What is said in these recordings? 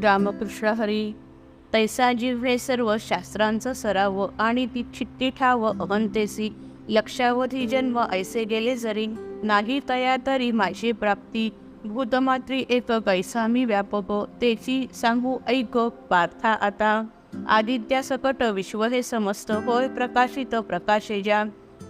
रामकृष्ण हरी. तैसा जिव्हे सर्व शास्त्रांचा सराव आणि ती चित्ती ठाव अहंतेसी लक्षावधी जन्म ऐसे गेले जरी नाही तया तरी माझी प्राप्ती भूतमात्री एक कैसा मी व्यापक तेची सांगू ऐक पार्था आता आदित्या सकट विश्व हे समस्त होय प्रकाशित प्रकाशे ज्या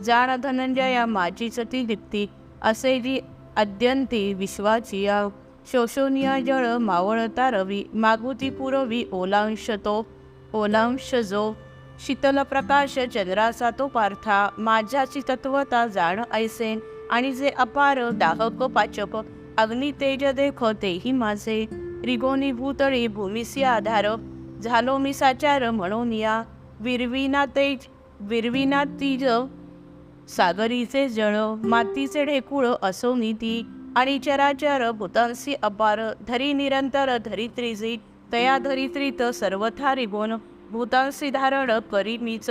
जाण धनंजया माझीच ती दीप्ती असे जी अद्यंती विश्वाची या शोषोनिया जळ मावळता रवी मागुती पुरवी ओलांश जो शीतल प्रकाश चंद्राचा तो पार्था माझ्याची तत्वता जाण ऐसेन आणि जे अपार दाहक पाचक अग्नि तेज देख तेही माझे रिगोनी भूतळी भूमिसी आधार झालो मी साचार म्हणून या विरविना तीज सागरीचे जळ मातीचे ढेकुळ असो नीती आणि चराचर भूतांसी अपार धरी निरंतर धरित्रीजी तया धरित्रीत सर्वथा रिगोन भूतांसी धारण करी मीच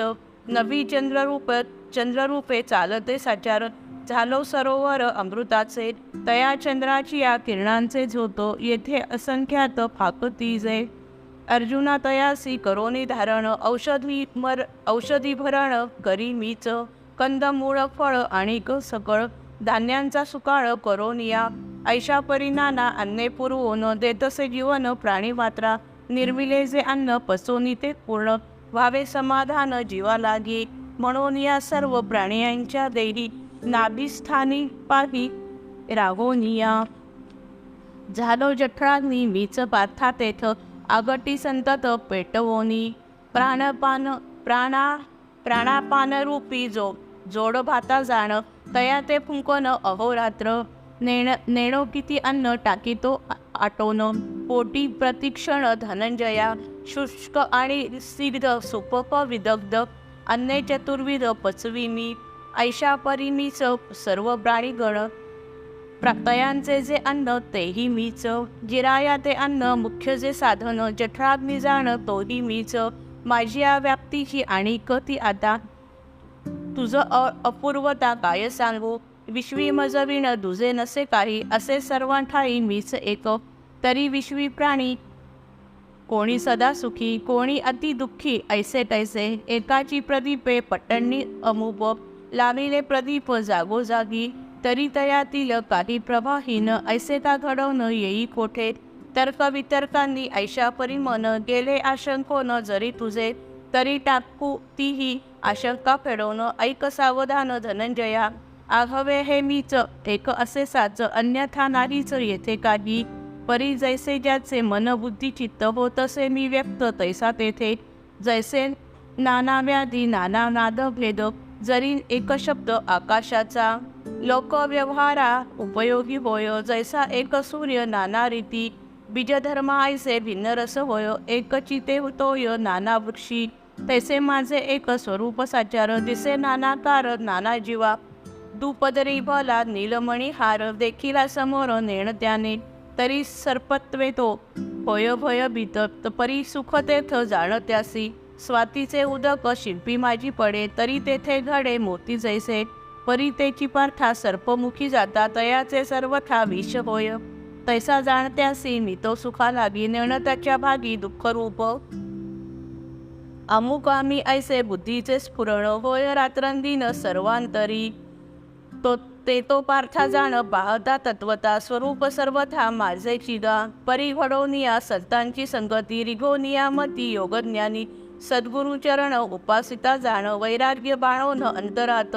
नवी चंद्ररूपे चालते साचार झालो सरोवर अमृताचे तया चंद्राची या किरणांचे झोतो येथे असंख्यात फाकतीजे अर्जुना तयासी करोनी धारण औषधी भरण करी मीच कंदमूळ फळ आणि सकळ धान्यांचा सुकाळ करोनिया ऐशा परिणाना अन्ने पुरवून देतसे जीवन प्राणी मात्रा निर्मिले जे अन्न पसोनी ते पूर्ण व्हावे समाधान जीवा लागी म्हणून या सर्व प्राण्यांच्या देही नाभिस्थानी पाही रागोनिया झालो जठराग्नी मीच पार्था तेथ आगटी संतत पेटवोनी प्राणापान रूपी जोड भाता जाण तया ते फुंकन अहोरात्र नेणो किती अन्न टाकीतो आटोन पोटी प्रतिक्षण धनंजया शुष्क आणि सिग्ध सुपक विदग्ध अन्ने चतुर्विध पचवी मी ऐशा परिमीच सर्व प्राणीगण प्रत्ययांचे जे अन्न तेही मीच जिराया ते अन्न मुख्य जे साधन जठराग्नी जाण तोही मीच माझी या व्याप्तीची आणि कती आता तुझं अपूर्वता काय सांगू विश्वी मजविण दुजे नसे काही असे सर्वांठाई मीच एक तरी विश्वी प्राणी कोणी सदा सुखी कोणी अति दुःखी ऐसे तैसे एकाची प्रदीपे पट्टणी अमुप लाविले प्रदीप जागोजागी तरी तयातील काही प्रभाहीन ऐसे का घडवून येई कोठे तर्कवितर्कांनी ऐशा परिमन गेले आशंकोन जरी तुझे तरी टाकू तीही आशंका फेडवून ऐक सावधान धनंजया आघवे हे मीच एक असे साच अन्यथा नाहीच येथे काही परी जैसे ज्याचे मन बुद्धी चित्त हो तसे मी व्यक्त तैसा तेथे जैसे नाना व्याधी नाना नाद भेद जरी एक शब्द आकाशाचा लोकव्यवहारा उपयोगी होय जैसा एक सूर्य नाना रीती बीजधर्म ऐसे भिन्न रस होय एक चिते होतोय नाना वृक्षी तैसे माझे एक स्वरूप साचार दिसे नानाकार नाना जीवा दुपदरी भला नीलमणी हार देखीला समोर नेण त्याने तरी सर्पत्वे तो होय भय भीत परी सुख तेथ जाणत्यासी स्वातीचे उदक शिल्पी माझी पडे तरी तेथे घडे मोती जैसे परी तेची पार्था सर्पमुखी जाता तयाचे सर्वथा विष होय तैसा जाणत्यासी मी तो सुखा लागी नेण त्याच्या भागी दुःख रूप अमुक आम्ही ऐसे बुद्धीचे स्फुरण होय रात्रंदिन सर्वांतरी तो पार्था जाण पाहता तत्वता स्वरूप सर्वथा माझे चिगा परी घडवनिया संतांची संगती रिघोनिया मती योगज्ञानी सद्गुरु चरण उपासिता जाण वैराग्य बाळवून अंतरात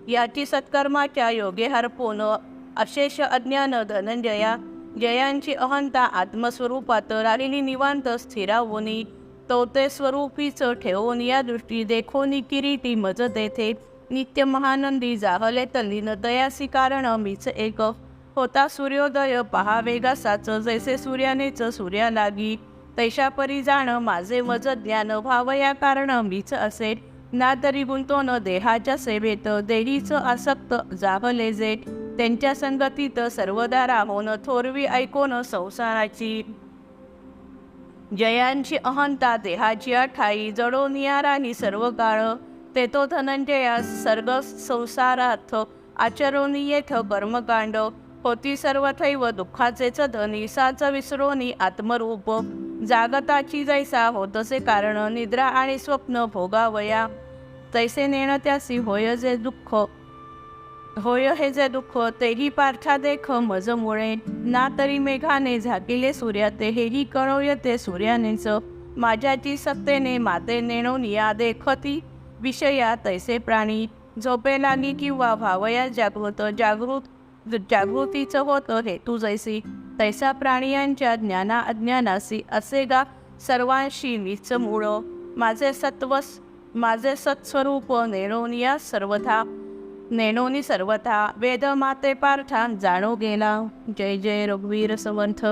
याची सत्कर्माच्या योगे हरपोन अशेष अज्ञान धनंजया जयांची अहंता आत्मस्वरूपात राहिली निवांत स्थिरावोनी तो ते स्वरूपीच ठेवून या दृष्टी देखोनी किरीटी मज तेथे नित्य महानंदी जाहले तल्लीन दयासी कारण मीच एक होता सूर्योदय पहा वेगासाच जैसे सूर्यानेच सूर्या लागी तैशा परी जाण माझे मज ज्ञान भाव या कारण मीच असे ना तरी गुंतो न देहाच्या सेवेत देहीच आसक्त जाहले जे त्यांच्या संगतीत सर्वदा राहोन थोरवी ऐकोन संसाराची जयांची अहंता देहाची ठाई जडो नियारानी सर्व काळ ते तो धनंजया सर्ग संसारार्थ आचरोनी येथ कर्मकांड होती सर्वथैव दुःखाचेच धनी साच विसरोनी आत्मरूप जागताची जैसा होतसे कारण निद्रा आणि स्वप्न भोगावया तैसे नेण त्यासी होय हे जे दुःख तेही पार्था देख मज मुळे ना तरी मेघाने झाकिले सूर्या ते हेही कळवयते सूर्यानेच माझ्याची सत्तेने माते नेणून या देखती विषया तैसे प्राणी झोपे लागी किंवा भावया जागृतीचं होतं हेतू जैसी तैसा प्राणियांच्या ज्ञाना अज्ञानासी असे गा सर्वांशी नीच मूळ माझे सत्स्वरूप नेणोनी सर्वथा वेद माते पार्था जाणो गेला. जय जय रघुवीर समर्थ.